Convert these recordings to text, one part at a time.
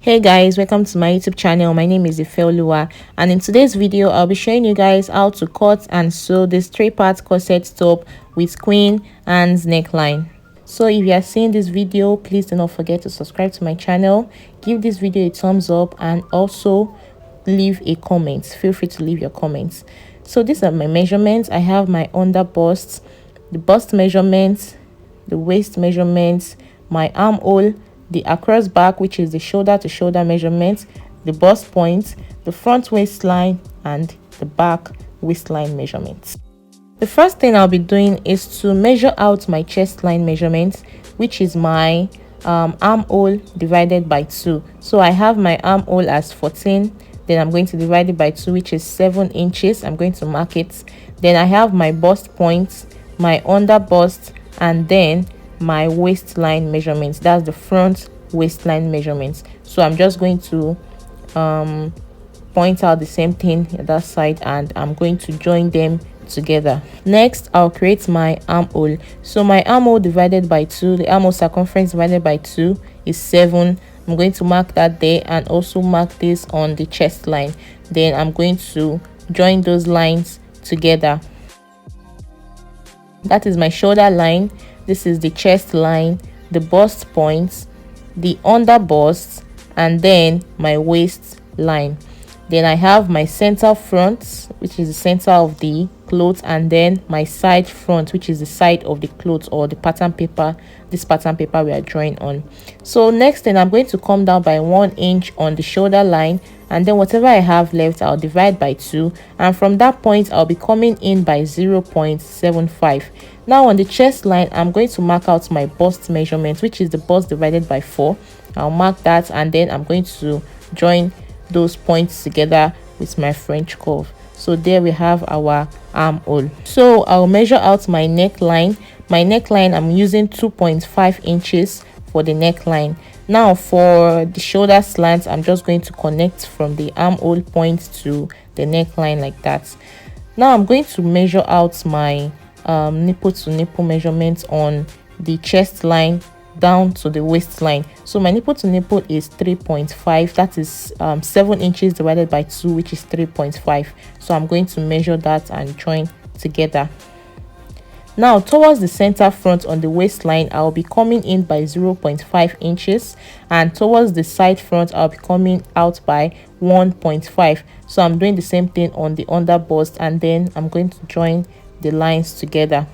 Hey guys, welcome to my YouTube channel. My name is Ifeoluwa, and in today's video I'll be showing you guys how to cut and sew this 3-part corset top with Queen Anne's neckline. So if you are seeing this video, please do not forget to subscribe to my channel, give this video a thumbs up, and also leave a comment. Feel free to leave your comments. So these are my measurements. I have my under bust, the bust measurements, the waist measurements, my armhole, the across back, which is the shoulder to shoulder measurement, the bust point, the front waistline, and the back waistline measurements. The first thing I'll be doing is to measure out my chest line measurements, which is my armhole divided by 2. So I have my armhole as 14, then I'm going to divide it by 2, which is 7 inches. I'm going to mark it. Then I have my bust point, my under bust, and then my waistline measurements. That's the front waistline measurements. So I'm just going to point out the same thing at that side, and I'm going to join them together. Next, I'll create my armhole. So my armhole divided by 2, the armhole circumference divided by 2 is 7. I'm going to mark that there and also mark this on the chest line. Then I'm going to join those lines together. That is my shoulder line. This is the chest line, the bust points, the under bust, and then my waist line. Then I have my center front, which is the center of the clothes, and then my side front, which is the side of the clothes or the pattern paper, this pattern paper we are drawing on. So next thing, I'm going to come down by 1 inch on the shoulder line, and then whatever I have left I'll divide by 2, and from that point I'll be coming in by 0.75. Now on the chest line, I'm going to mark out my bust measurement, which is the bust divided by 4. I'll mark that, and then I'm going to join those points together with my French curve. So there we have our armhole. So I'll measure out my neckline. My neckline, I'm using 2.5 inches for the neckline. Now for the shoulder slant, I'm just going to connect from the armhole point to the neckline like that. Now I'm going to measure out my nipple to nipple measurements on the chest line down to the waistline. So my nipple to nipple is 3.5. that is 7 inches divided by 2, which is 3.5. so I'm going to measure that and join together. Now towards the center front on the waistline, I'll be coming in by 0.5 inches, and towards the side front I'll be coming out by 1.5. so I'm doing the same thing on the under bust, and then I'm going to join the lines together.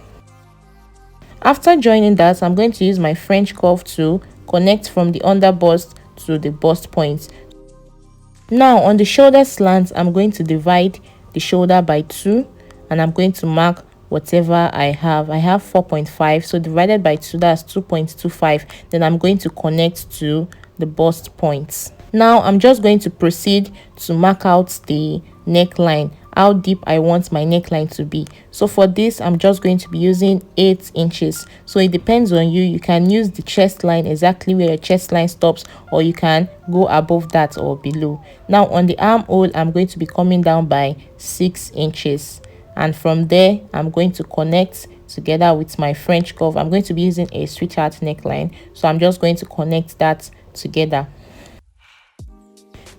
After joining that, I'm going to use my French curve to connect from the under bust to the bust point. Now on the shoulder slant, I'm going to divide the shoulder by 2, and I'm going to mark whatever I have. I have 4.5, so divided by 2, that's 2.25. Then I'm going to connect to the bust points. Now I'm just going to proceed to mark out the neckline, how deep I want my neckline to be. So for this, I'm just going to be using 8 inches. So it depends on you. You can use the chest line exactly where your chest line stops, or you can go above that or below. Now on the armhole, I'm going to be coming down by 6 inches, and from there I'm going to connect together with my French curve. I'm going to be using a sweetheart neckline, so I'm just going to connect that together.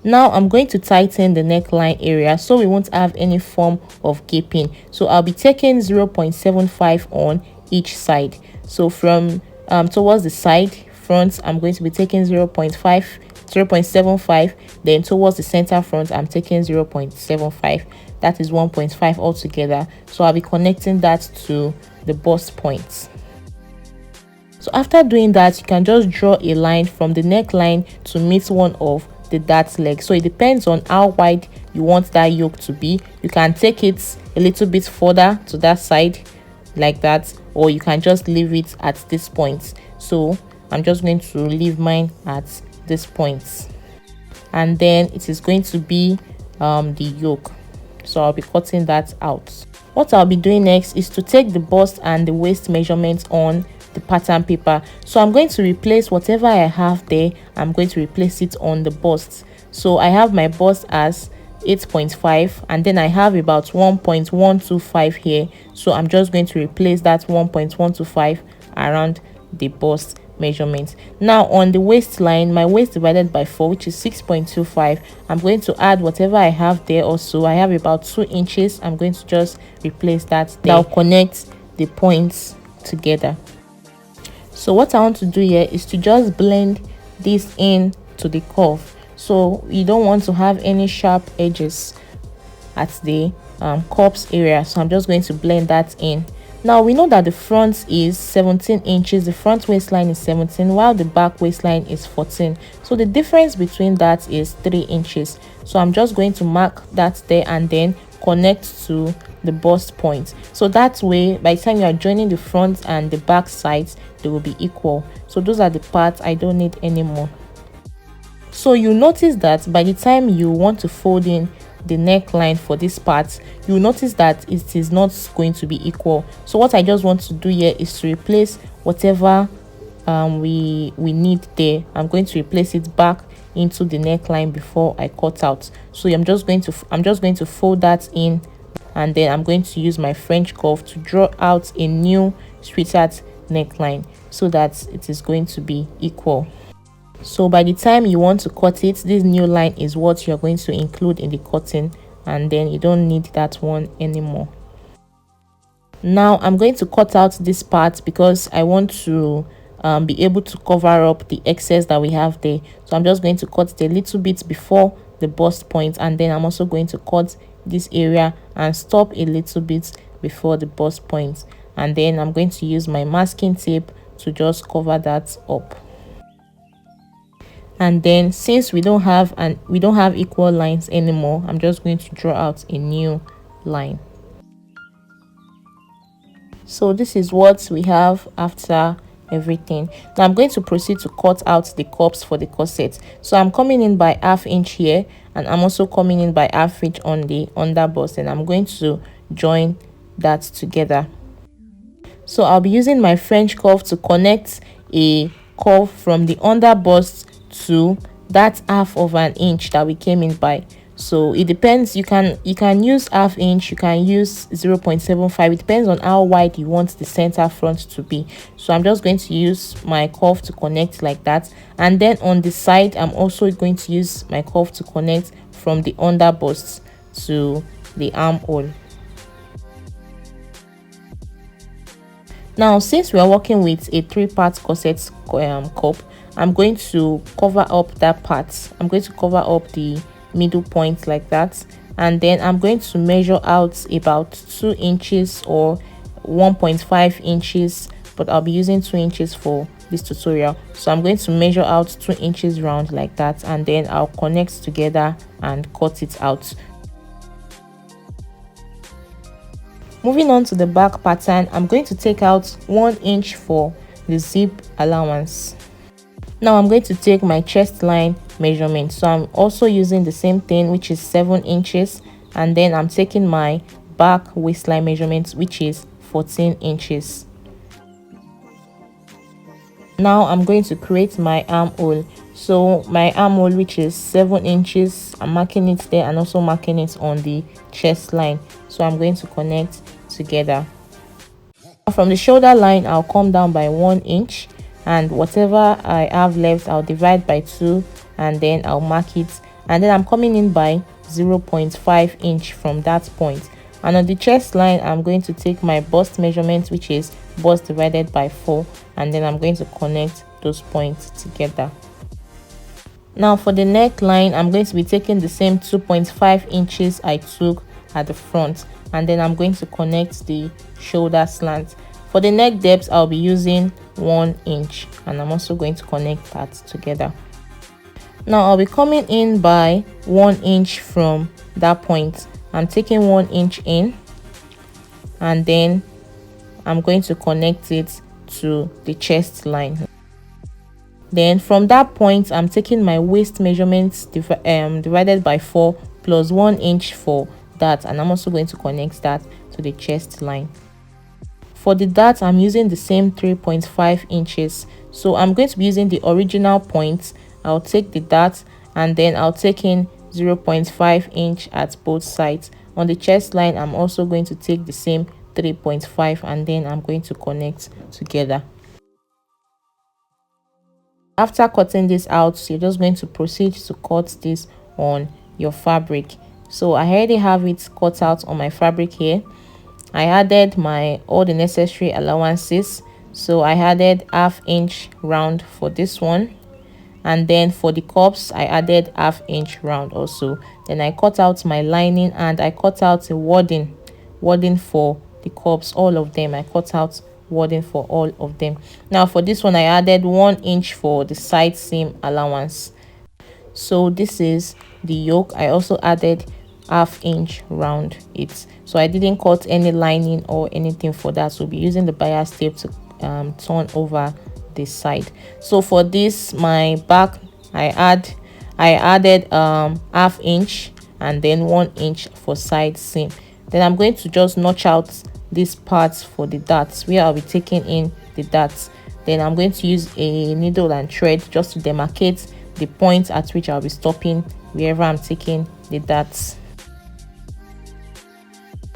Now I'm going to tighten the neckline area so we won't have any form of gaping. So I'll be taking 0.75 on each side. So from towards the side front, I'm going to be taking 0.75. Then towards the center front, I'm taking 0.75. that is 1.5 altogether. So I'll be connecting that to the bust points. So after doing that, you can just draw a line from the neckline to meet one of the dart leg. So it depends on how wide you want that yoke to be. You can take it a little bit further to that side like that, or you can just leave it at this point. So I'm just going to leave mine at this point, and then it is going to be the yoke. So I'll be cutting that out. What I'll be doing next is to take the bust and the waist measurements on the pattern paper. So I'm going to replace whatever I have there. I'm going to replace it on the bust. So I have my bust as 8.5, and then I have about 1.125 here. So I'm just going to replace that 1.125 around the bust measurement. Now on the waistline, my waist divided by 4, which is 6.25, I'm going to add whatever I have there. Also, I have about 2 inches. I'm going to just replace that there. Now connect the points together. So what I want to do here is to just blend this in to the curve, so you don't want to have any sharp edges at the cups area. So I'm just going to blend that in. Now we know that the front is 17 inches, the front waistline is 17, while the back waistline is 14. So the difference between that is 3 inches. So I'm just going to mark that there and then connect to the bust point. So that way, by the time you are joining the front and the back sides, they will be equal. So those are the parts I don't need anymore. So you notice that by the time you want to fold in the neckline for this part, you notice that it is not going to be equal. So what I just want to do here is to replace whatever we need there. I'm going to replace it back into the neckline before I cut out. So I'm just going to fold that in, and then I'm going to use my French curve to draw out a new sweetheart neckline so that it is going to be equal. So by the time you want to cut it, this new line is what you're going to include in the cutting, and then you don't need that one anymore. Now I'm going to cut out this part because I want to be able to cover up the excess that we have there. So I'm just going to cut it a little bit before the bust point, and then I'm also going to cut this area and stop a little bit before the bust point, and then I'm going to use my masking tape to just cover that up. And then since we don't have equal lines anymore, I'm just going to draw out a new line. So this is what we have after everything. Now I'm going to proceed to cut out the cups for the corset. So I'm coming in by ½ inch here, and I'm also coming in by ½ inch on the under bust, and I'm going to join that together. So I'll be using my French curve to connect a curve from the under bust to that ½ inch that we came in by. So it depends, you can use ½ inch, you can use 0.75. It depends on how wide you want the center front to be. So I'm just going to use my curve to connect like that, and then on the side I'm also going to use my curve to connect from the under bust to the armhole. Now since we are working with a 3-part corset cup, I'm going to cover up that part. I'm going to cover up the middle point like that, and then I'm going to measure out about 2 inches or 1.5 inches, but I'll be using 2 inches for this tutorial. So I'm going to measure out 2 inches round like that, and then I'll connect together and cut it out. Moving on to the back pattern, I'm going to take out 1 inch for the zip allowance. Now I'm going to take my chest line measurement, so I'm also using the same thing, which is 7 inches, and then I'm taking my back waistline measurement, which is 14 inches. Now I'm going to create my armhole. So my armhole, which is 7 inches, I'm marking it there and also marking it on the chest line. So I'm going to connect together. From the shoulder line, I'll come down by 1 inch, and whatever I have left I'll divide by 2, and then I'll mark it, and then I'm coming in by 0.5 inch from that point. And on the chest line, I'm going to take my bust measurement, which is bust divided by 4, and then I'm going to connect those points together. Now for the neckline, I'm going to be taking the same 2.5 inches I took at the front, and then I'm going to connect the shoulder slant. For the neck depth, I'll be using 1 inch, and I'm also going to connect that together. Now I'll be coming in by 1 inch from that point. I'm taking 1 inch in, and then I'm going to connect it to the chest line. Then from that point, I'm taking my waist measurements divided by 4 plus 1 inch for that, and I'm also going to connect that to the chest line. For the dart, I'm using the same 3.5 inches. So I'm going to be using the original point. I'll take the dart, and then I'll take in 0.5 inch at both sides. On the chest line, I'm also going to take the same 3.5, and then I'm going to connect together. after cutting this out, you're just going to proceed to cut this on your fabric. So I already have it cut out on my fabric here. I added all the necessary allowances. So I added 1/2 inch round for this one, and then for the cups I added 1/2 inch round also. Then I cut out my lining, and I cut out a wording for the cups, all of them. I cut out wording for all of them. Now for this one I added 1 inch for the side seam allowance. So this is the yoke. I also added 1/2 inch round it, so I didn't cut any lining or anything for that. So we'll be using the bias tape to turn over this side. So for this, my back, I added 1/2 inch and then 1 inch for side seam. Then I'm going to just notch out these parts for the darts where I'll be taking in the darts. Then I'm going to use a needle and thread just to demarcate the point at which I'll be stopping wherever I'm taking the darts.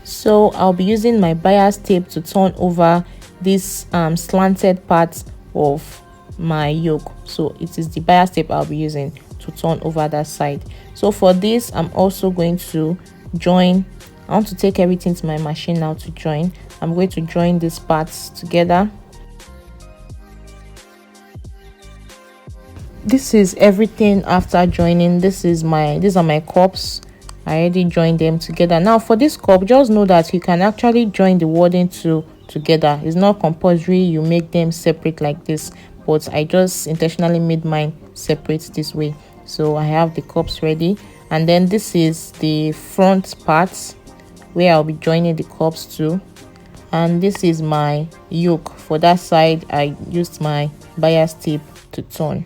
So I'll be using my bias tape to turn over this slanted part of my yoke. So it is the bias tape I'll be using to turn over that side. So for this, I'm also going to join. I want to take everything to my machine now to join. I'm going to join these parts together. This is everything after joining. These are my cups. I already joined them together. Now for this cup, just know that you can actually join the wording together. It's not compulsory you make them separate like this, but I just intentionally made mine separate this way. So I have the cups ready, and then this is the front part where I'll be joining the cups to, and this is my yoke. For that side, I used my bias tape to turn.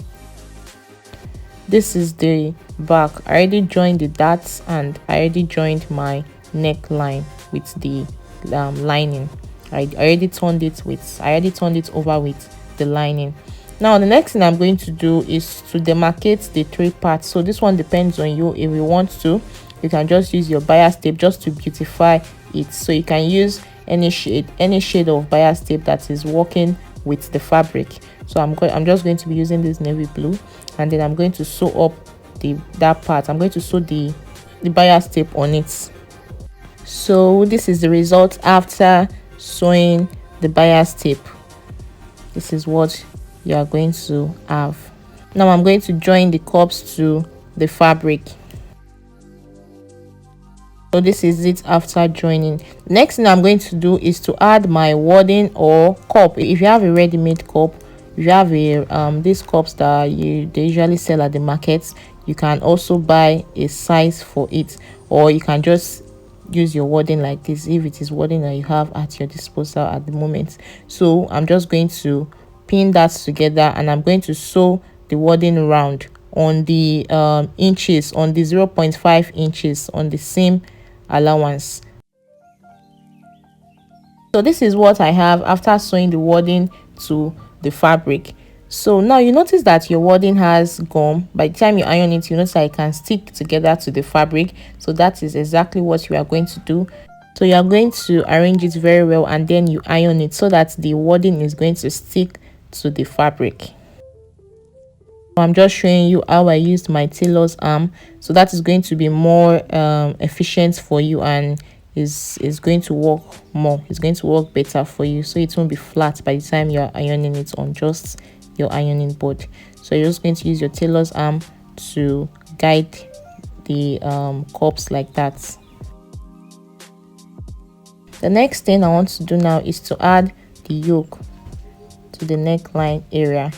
This is the back. I already joined the darts, and I already joined my neckline with the lining. I already turned it over with the lining. Now the next thing I'm going to do is to demarcate the 3 parts. So this one depends on you. If you want to, you can just use your bias tape just to beautify it. So you can use any shade of bias tape that is working with the fabric. So I'm just going to be using this navy blue, and then I'm going to sew up that part. I'm going to sew the bias tape on it. So this is the result after sewing the bias tape. This is what you are going to have. Now I'm going to join the cups to the fabric. So this is it after joining. Next thing I'm going to do is to add my wording or cup. If you have a ready-made cup, if you have these cups that they usually sell at the markets, you can also buy a size for it, or you can just use your wording like this if it is wording that you have at your disposal at the moment. So I'm just going to pin that together, and I'm going to sew the wording around on the inches, on the 0.5 inches on the seam allowance. So this is what I have after sewing the wording to the fabric. So now you notice that your wording has gum. By the time you iron it, you notice that it can stick together to the fabric. So that is exactly what you are going to do. So you are going to arrange it very well, and then you iron it so that the wording is going to stick to the fabric. I'm just showing you how I used my tailor's arm, so that is going to be more efficient for you, and is going to work more. It's going to work better for you, so it won't be flat by the time you're ironing it on just your ironing board. So you're just going to use your tailor's arm to guide the cups like that. The next thing I want to do now is to add the yoke to the neckline area.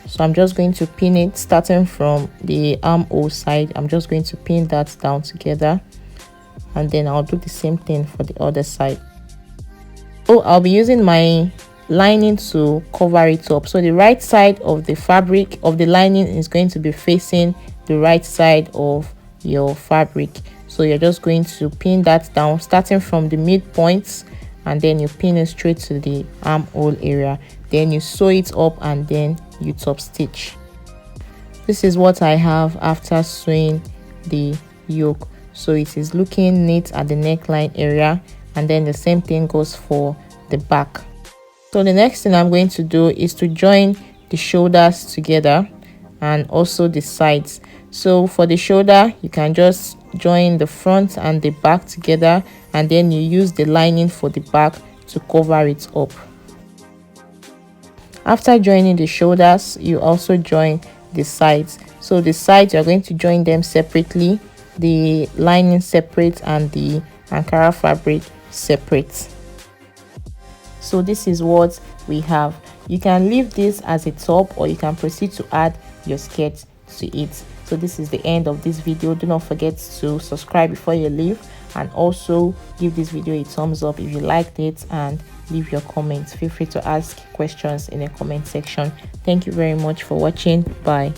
So I'm just going to pin it starting from the armhole side. I'm just going to pin that down together, and then I'll do the same thing for the other side. So I'll be using my lining to cover it up. So the right side of the fabric of the lining is going to be facing the right side of your fabric. So you're just going to pin that down starting from the midpoint, and then you pin it straight to the armhole area. Then you sew it up, and then you top stitch. This is what I have after sewing the yoke. So it is looking neat at the neckline area, and then the same thing goes for the back. So the next thing I'm going to do is to join the shoulders together and also the sides. So for the shoulder, you can just join the front and the back together, and then you use the lining for the back to cover it up. After joining the shoulders, you also join the sides. So the sides, you're going to join them separately, the lining separate and the Ankara fabric separate. So this is what we have. You can leave this as a top, or you can proceed to add your skirt to it. So this is the end of this video. Do not forget to subscribe before you leave, and also give this video a thumbs up if you liked it, and leave your comments. Feel free to ask questions in the comment section. Thank you very much for watching. Bye.